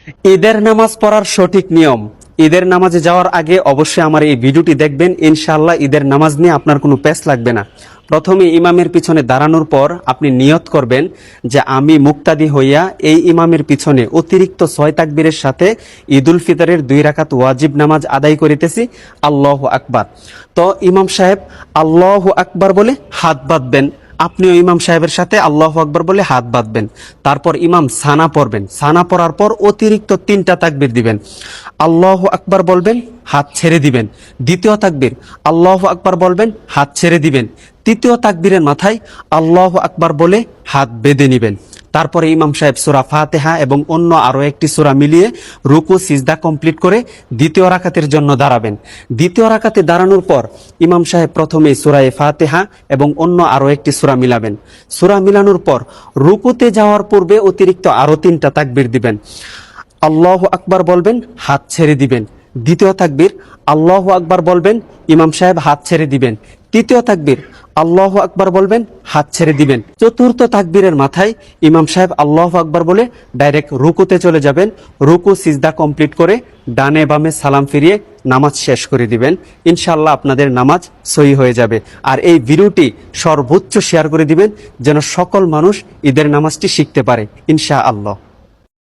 ঈদের নামাজ পড়ার সঠিক নিয়ম। ঈদের নামাজে যাওয়ার আগে অবশ্যই আমার এই ভিডিওটি দেখবেন। ইনশাআল্লাহ ঈদের নামাজ নিয়ে আপনার কোনো পেশ লাগবে না। প্রথমে ইমামের পিছনে দাঁড়ানোর পর আপনি নিয়ত করবেন যে আমি মুক্তাদি হইয়া এই ইমামের পিছনে অতিরিক্ত 6 তাকবীরের সাথে ঈদুল ফিতরের 2 রাকাত ওয়াজিব নামাজ আদায় করিতেছি। আল্লাহু আকবার। তো ইমাম সাহেব আল্লাহু আকবার বলে হাত বাঁধবেন, আপনিও ইমাম সাহেবের সাথে আল্লাহু আকবার বলে হাত বাঁধবেন। তারপর ইমাম সানা পড়বেন। সানা পড়ার পর অতিরিক্ত 3টা তাকবীর দিবেন। আল্লাহু আকবার বলবেন, হাত ছেড়ে দিবেন। দ্বিতীয় তাকবীর আল্লাহু আকবার বলবেন, হাত ছেড়ে দিবেন। তৃতীয় তাকবীরের মাথায় আল্লাহু আকবার বলে হাত বেঁধে নেবেন। তারপরে ইমাম সাহেব সূরা ফাতিহা এবং অন্য আরো একটি সূরা মিলিয়ে রুকু সিজদা কমপ্লিট করে দ্বিতীয় রাকাতের জন্য দাঁড়াবেন। দ্বিতীয় রাকাতে দাঁড়ানোর পর ইমাম সাহেব প্রথমে সূরা ফাতিহা এবং অন্য আরো একটি সূরা মিলাবেন। সূরা মিলানোর পর রুকুতে যাওয়ার পূর্বে অতিরিক্ত আরো 3টা তাকবীর দিবেন। আল্লাহু আকবার বলবেন, হাত ছেড়ে দিবেন। দ্বিতীয় তাকবীর আল্লাহু আকবার বলবেন, ইমাম সাহেব হাত ছেড়ে দিবেন। তৃতীয় তাকবীর আল্লাহু আকবার বলবেন, হাত ছেড়ে দিবেন। চতুর্থ তাকবীরের মাথায় ইমাম সাহেব আল্লাহু আকবার বলে ডাইরেক্ট রুকুতে চলে যাবেন। রুকু সিজদা কমপ্লিট করে ডানে বামে সালাম ফিরিয়ে নামাজ শেষ করে দিবেন। ইনশাআল্লাহ আপনাদের নামাজ সহি হয়ে যাবে। আর এই ভিডিওটি সর্বোচ্চ শেয়ার করে দিবেন যেন সকল মানুষ ঈদের নামাজটি শিখতে পারে ইনশাআল্লাহ।